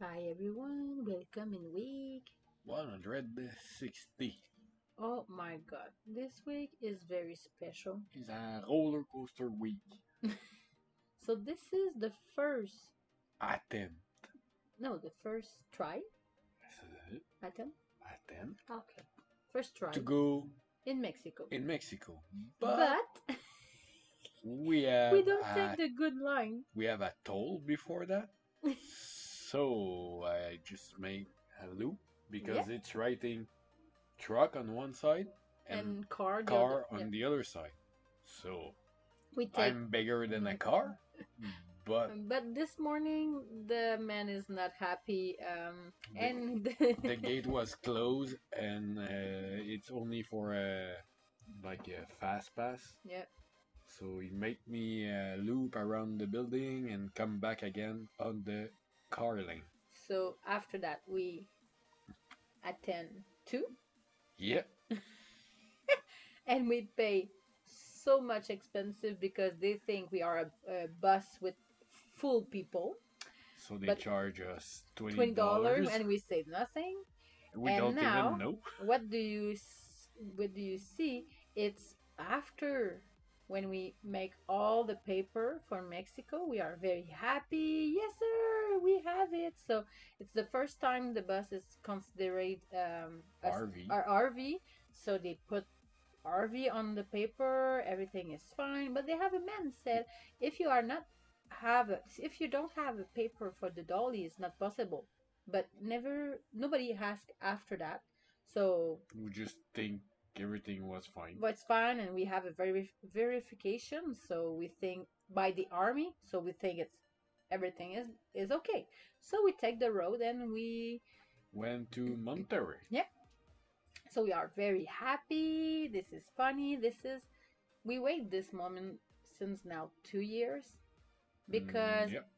Hi everyone, welcome in week. 160 Oh my god, this week is very special. is a roller coaster week. So this is the first, Attempt. no, the first try, uh, attempt. Attempt Okay, first to try go in Mexico. in Mexico, but But we we have don't take a the good line. we have a toll before that, so I just made a loop Yeah, because it's writing truck on one side and and car the other. car Yeah, on the other side. So we take. I'm bigger than a car, but But this morning the man is not happy. the And the gate was closed and it's only for a fast pass. yeah. So he made me loop around the building and come back again on the car lane. So after that we attend two. Yep. And we pay so much expensive because they think we are a bus with full people, So they but charge us twenty $20 dollars. and we say nothing. We And don't even now know. what do you see? It's after, when we make all the paper for Mexico, we are very happy. Yes sir, we have it. So it's the first time the bus is considered RV. our RV. So they put RV on the paper, everything is fine. But they have a man said, if you are not if you don't have a paper for the dolly, it's not possible. But never, nobody asked after that. So We just think everything was fine. but it's fine, and we have a verification. So we think by the army. So we think it's everything is okay. So we take the road and we Went to Monterrey. yeah. So we are very happy. This is funny. We wait this moment since now 2 years, because Yep.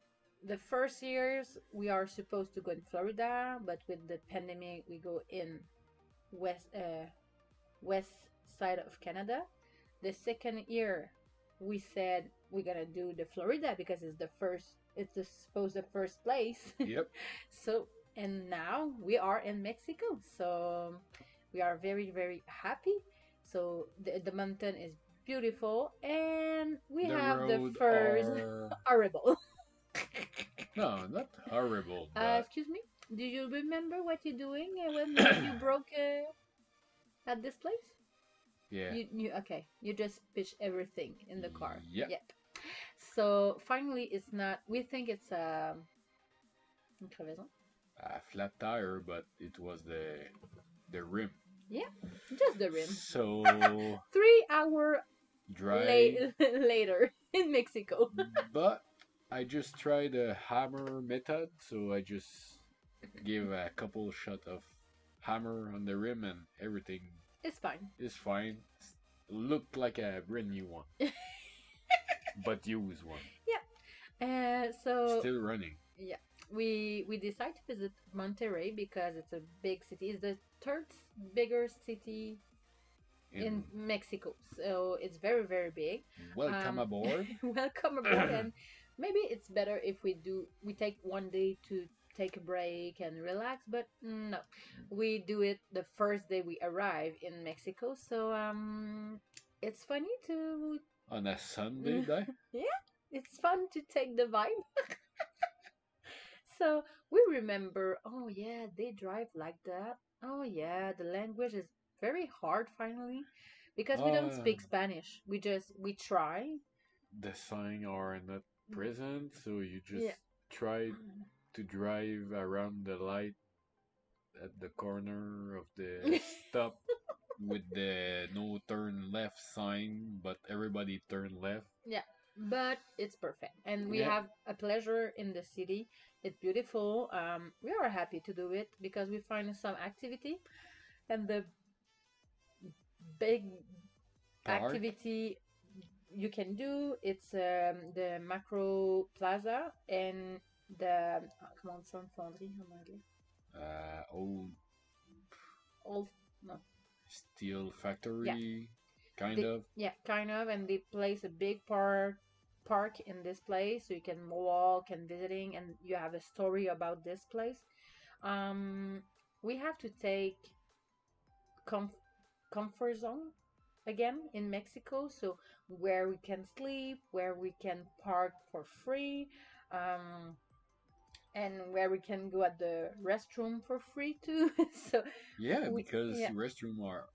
the first years we are supposed to go in Florida, but with the pandemic we go in west side of Canada. The second year we said we're gonna do the Florida because it's the supposed the first place. Yep. So and now we are in Mexico, so we are very very happy. So the mountain is beautiful, and we The have the road first are horrible. no, not horrible, but Excuse me. Do you remember what you're doing when you broke at this place? yeah. You okay? You just pitch everything in the car. Yep. Yep. So finally, it's not. We think it's une crevaison. A flat tire, but it was the rim. Yeah, just the rim. So 3 hour dry, later in Mexico. but I just tried the hammer method. So I just give a couple shot of hammer on the rim, and everything It's fine. is fine. Looked like a brand new one, but used one, Yeah. So still running. yeah, we decide to visit Monterrey because it's a big city. It's the third bigger city in In Mexico, so it's very very big. welcome aboard. Welcome aboard, and maybe it's better if we take one day to take a break and relax. But no, we do it the first day we arrive in Mexico. So it's funny to On a Sunday day. yeah, it's fun to take the vibe. So we remember, oh yeah, they drive like that. Oh yeah, the language is very hard finally because we don't Uh, speak Spanish. We try. the sign are not present, so you just Yeah. try to drive around the light at the corner of the stop with the no turn left sign, but everybody turn left. Yeah, but it's perfect, and we Yeah, have a pleasure in the city. It's beautiful. We are happy to do it because we find some activity, and the big park. activity you can do, it's the Macro Plaza and the comment ça en fonderie en anglais? Old Old no steel yeah factory, kind they of. yeah kind of, and they place a big park in this place, so you can walk and visiting, and you have a story about this place. Um, we have to take comf- comfort zone again in Mexico, so where we can sleep, where we can park for free, um, and where we can go at the restroom for free too. So Yeah, we, because yeah, restrooms are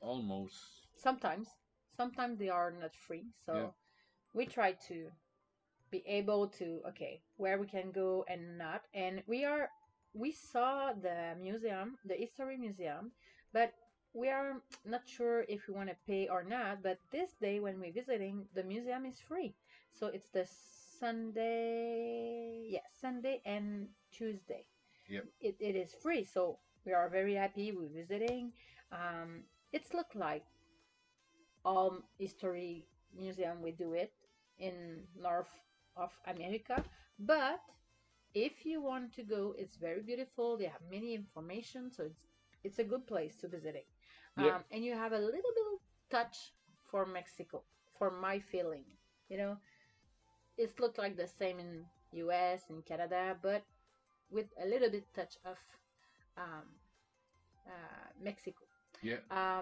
almost. sometimes sometimes they are not free. Yeah. So we try to be able to, okay, where we can go and not. And we saw the museum, the history museum, but we are not sure if we want to pay or not. But this day when we're visiting, the museum is free. So it's the Sunday, yeah, Sunday and Tuesday. Yep. It is free. So we are very happy with visiting. um it's look like all history museum we do it in North of America. But if you want to go, it's very beautiful. They have many information, so it's a good place to visit it. Yep. And you have a little bit of touch for Mexico, for my feeling. You know, it's looked like the same in U.S. and Canada, but with a little bit touch of um, Mexico. Yeah.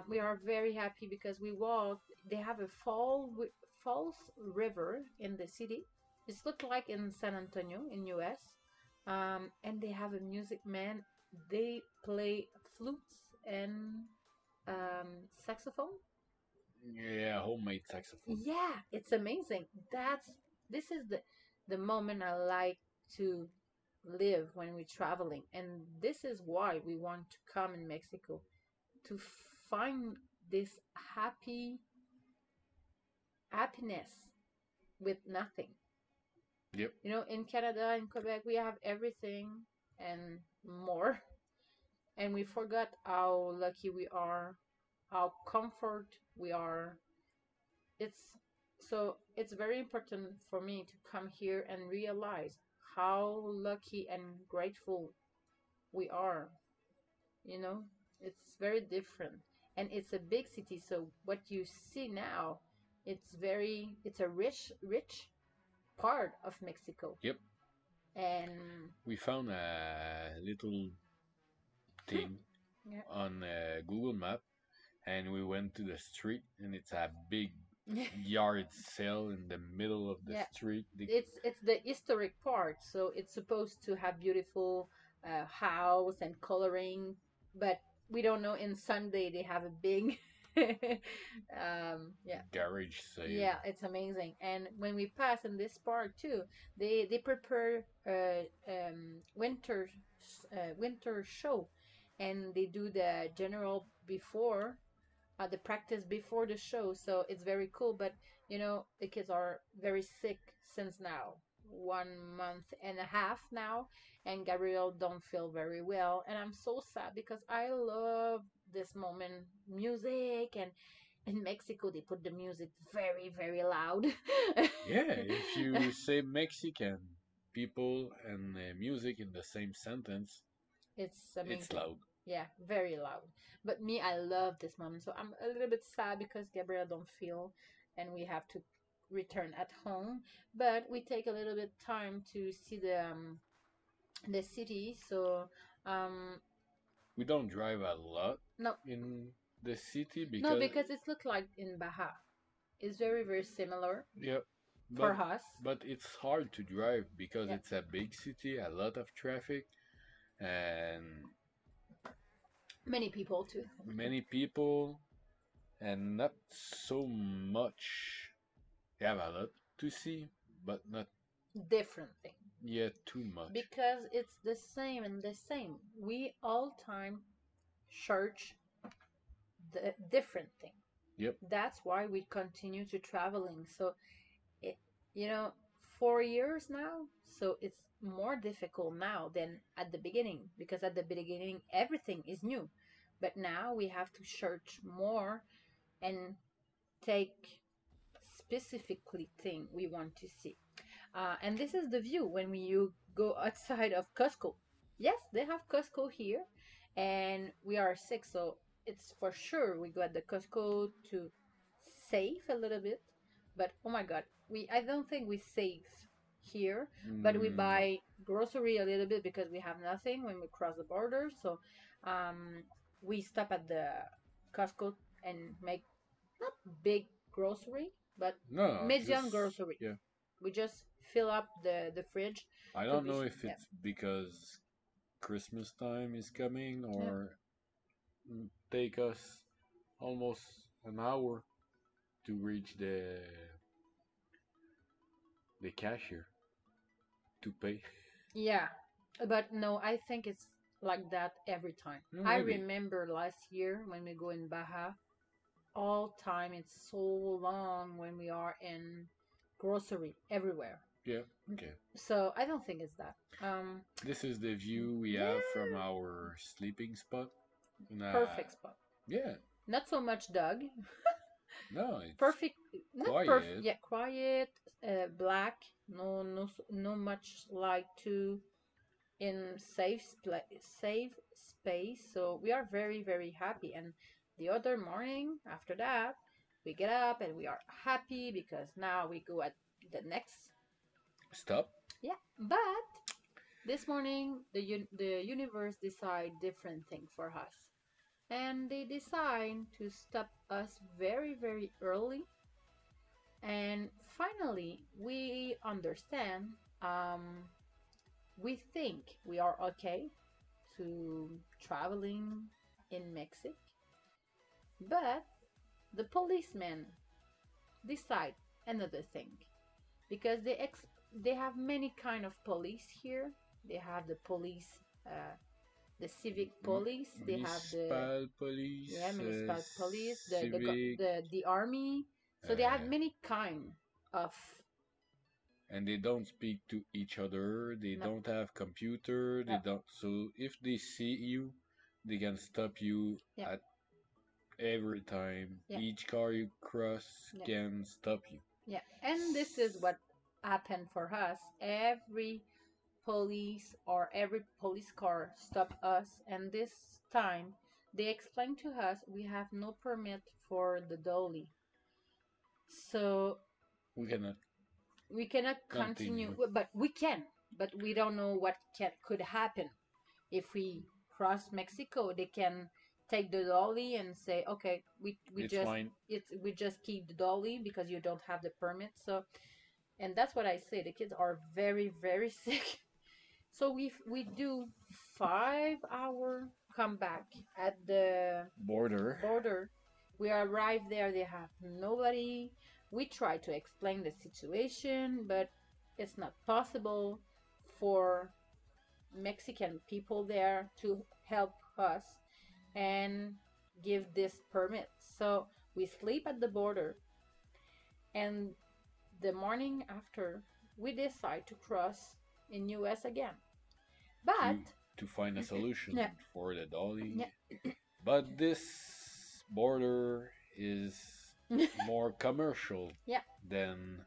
We are very happy because we walked. They have a falls river in the city. It's looked like in San Antonio in US. And they have a music man. They play flutes and saxophone. Yeah, homemade saxophone. Yeah, it's amazing. This is the moment I like to live when we're traveling, and this is why we want to come in Mexico, to find this happiness with nothing. Yep. You know, in Canada and Quebec, we have everything and more, and we forgot how lucky we are, how comfort we are. It's very important for me to come here and realize how lucky and grateful we are. You know, it's very different, and it's a big city. So what you see now, it's a rich part of Mexico. Yep. And We found a little thing yeah. on Google Map, and we went to the street, and it's a big yard sale in the middle of the Yeah, street. it's the historic part, so it's supposed to have beautiful house and coloring, but we don't know. In Sunday they have a big yeah. Garage sale. Yeah, it's amazing. And when we pass in this park too, they prepare winter show, and they do the general before, the practice before the show. So it's very cool. But you know, the kids are very sick since now 1 month and a half now, and Gabriel don't feel very well, and I'm so sad because I love this moment, music. And in Mexico they put the music very very loud. Yeah, if you say Mexican people and music in the same sentence, It's it's amazing. loud. Yeah, very loud. But me, I love this moment. So I'm a little bit sad because Gabriel don't feel, and we have to return at home. But we take a little bit time to see the city. So um We don't drive a lot no, in the city no, because because it's look like in Baja. It's very very similar yeah, for but us. but it's hard to drive because Yeah, it's a big city, a lot of traffic, and many people too. many people, and not so much. You have a lot to see, but not Different thing, yet too much. because it's the same and the same. We all time search the different thing. Yep. That's why we continue to traveling. So it, you know, 4 years now, so it's more difficult now than at the beginning, because at the beginning everything is new, but now we have to search more and take specifically thing we want to see. And this is the view when you go outside of Costco. Yes, they have Costco here, and we are sick, so it's for sure we go at the Costco to save a little bit. But oh my God, I don't think we save here, but we Mm, no. buy grocery a little bit because we have nothing when we cross the border. So um, we stop at the Costco and make not big grocery, but No, medium just grocery. yeah. We just fill up the fridge I to don't be know if yeah it's because Christmas time is coming yeah or take us almost an hour to reach the cashier to pay. yeah. But no, I think it's like that every time. No, I maybe. remember last year when we go in Baja, all time it's so long when we are in grocery everywhere. Yeah. Okay. So I don't think it's that. This is the view we have from Yeah, our sleeping spot. Nah. perfect spot. Yeah. Not so much dog. No, it's Perfect, not perfect. quiet. Yeah, quiet, black. No much light too. In safe space. So we are very happy. And the other morning after that, we get up and we are happy because now we go at the next. Stop. Yeah, but this morning the universe decide different thing for us, and they decide to stop us very early. And finally, we understand. We think we are okay to traveling in Mexico, but the policemen decide another thing because they have many kind of police here. They have the police, the civic police. They have the Municipal yeah police, municipal police, civic, the army. So they have uh, many kind of and they don't speak to each other. They no don't have computer. They no don't. So if they see you, they can stop you yeah at every time. yeah Each car you cross yeah can stop you. yeah. And this is what happened for us. Every police or every police car stop us, and this time they explain to us we have no permit for the dolly, so We cannot we cannot continue. continue. But we can, but we don't know what could happen if we cross Mexico. They can take the dolly and say, okay, we It's just fine. we just keep the dolly because you don't have the permit. So, and that's what I say, the kids are very sick. So we do 5 hour comeback at the Border. border. We arrive there, they have nobody. We try to explain the situation, but it's not possible for Mexican people there to help us and give this permit. So we sleep at the border, and the morning after we decide to cross in US again. to But to find a solution yeah, for the dolly. yeah. But this border is more commercial Yeah, than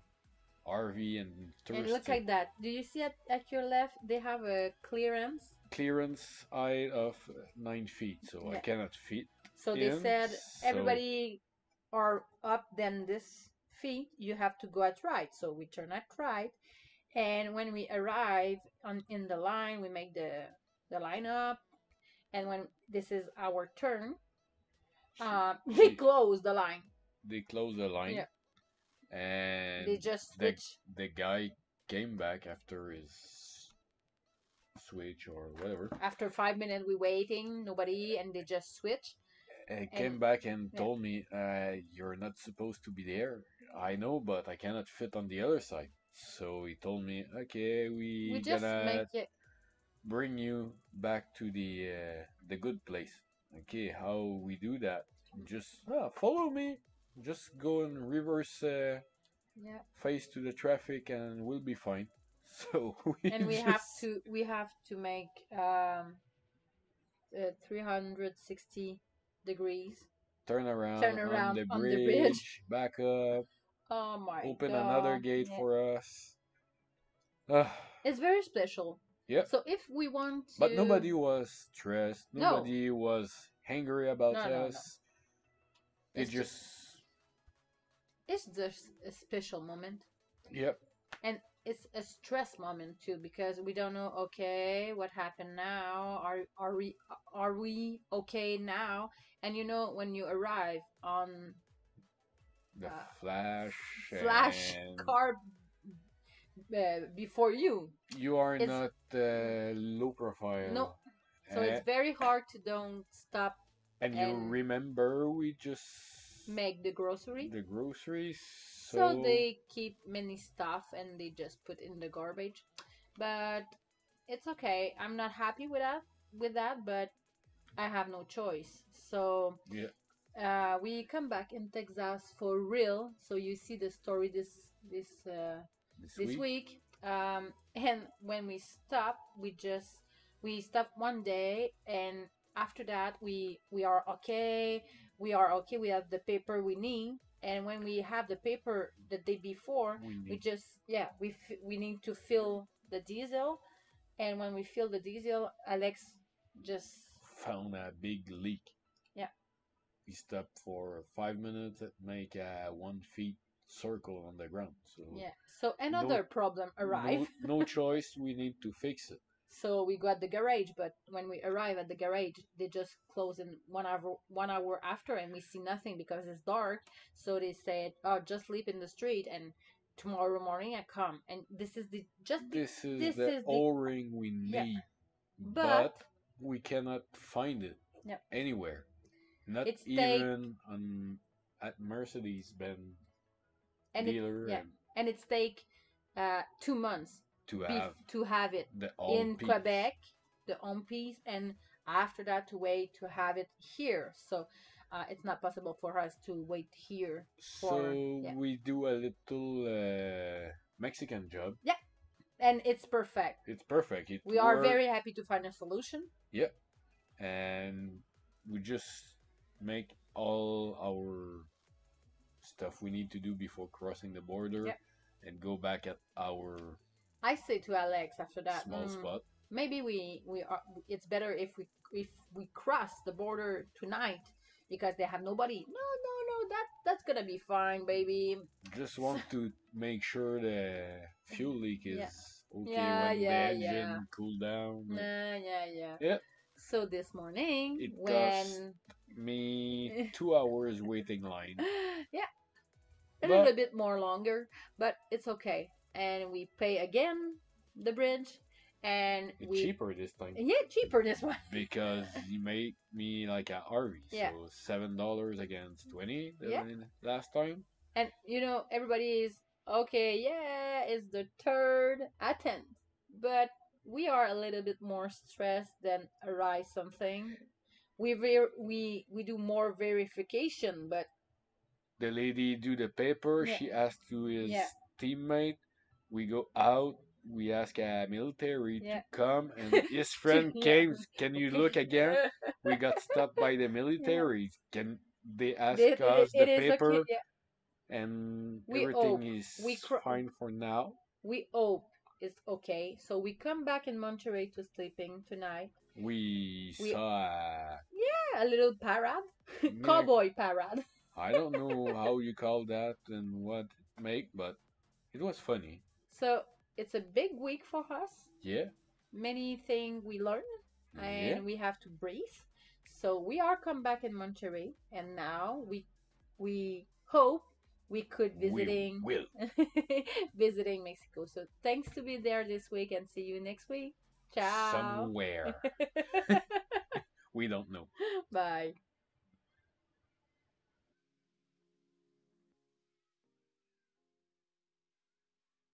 RV and and look touristic. at that. Do you see at your left? They have a clearance. Clearance height of 9 feet, so I Yeah. cannot fit So they in. said So everybody are up than this feet. You have to go at right. So we turn at right, and when we arrive on in the line, we make the line up. And when this is our turn, they they close the line. they close the line, Yeah, and they just the switch. the guy came back after his switch or whatever. After 5 minutes, we waiting, nobody, and they just switch. Came And back and yeah, told me, "You're not supposed to be there." I know, but I cannot fit on the other side. So he told me, "Okay, we we just make gonna it. bring you back to the good place." Okay, how we do that? Just follow me. Just go and reverse Yeah, face to the traffic, and we'll be fine. So we and just we have to make 360 degrees turn around turn on around the on the bridge. bridge, back up, Oh my open another god! gate Yeah, for us. Ah, it's very special. yeah, So if we want but to, nobody was stressed. no, Nobody was angry about no. us. They It's just just it's just a special moment. Yep. And it's a stress moment too because we don't know, okay, what happened now? Are we okay now? And when you arrive on The uh, flash flash and car before you, you are it's not low no, profile. so it's Uh, very hard to don't stop and you and remember we just make the grocery. the groceries, So so they keep many stuff and they just put in the garbage. But it's okay. I'm not happy with that, but I have no choice. So yeah, we come back in Texas for real. So you see the story this this week week. And when we stop one day, and after that we are okay. We are okay. We have the paper we need, and when we have the paper the day before, we we need just we need to fill the diesel, and when we fill the diesel, Alex just found a big leak. yeah We stopped for 5 minutes, make a 1 feet circle on the ground. So yeah. So no, another problem arrived. no choice. We need to fix it. So we got the garage, but when we arrive at the garage, they just close in 1 hour after, and we see nothing because it's dark. So they said, "Oh, just sleep in the street, and tomorrow morning I come." And this is the just the This is this the is the O-ring we yeah. need, But but we cannot find it yeah, anywhere. Not it's take even on at Mercedes-Benz and it dealer yeah, and and it's take 2 months to have to have it the all in piece. Quebec, the home piece, and after that to wait to have it here. So it's not possible for us to wait here for So yeah we do a little Mexican job. yeah, and it's perfect. It's perfect. It We are works. very happy to find a solution. Yep. And we just make all our stuff we need to do before crossing the border Yeah, and go back at our I say to Alex after that, small spot. maybe we are. It's better if we cross the border tonight because they have nobody. No, no, no. That's gonna be fine, baby. Just want to make sure the fuel leak is Yeah, okay yeah, when the yeah, yeah. engine cool down. Yeah, yeah, yeah. Yeah, So this morning, it cost when me 2 hours waiting line, yeah, a little but bit more longer, but it's okay. And we pay again the bridge, and it's we cheaper this time yeah cheaper this one. because you made me like a RV, Yeah, so $7 against 20 yeah. last time. And everybody is okay. Yeah, it's the third attempt, but we are a little bit more stressed than arise something. We do more verification, but The lady do the paper. yeah, She asked to his yeah, teammate. We go out. We ask a military to yeah, come, and his friend yeah. came. Can you look again? We got stopped by the Yeah. military. Can they ask It, it, us the it is okay. paper? Yeah. And We everything hope is we fine for now. we hope it's okay. So we come back in Monterey to sleeping tonight. We We saw a, yeah, a little parade, yeah, cowboy parade. I don't know how you call that and what it make, but it was funny. So it's a big week for us. Yeah, Many things we learn, yeah, and we have to breathe. So we are come back in Monterey, and now we hope we could we visiting will. visiting Mexico. So thanks to be there this week, and see you next week. Ciao. Somewhere. We don't know. Bye.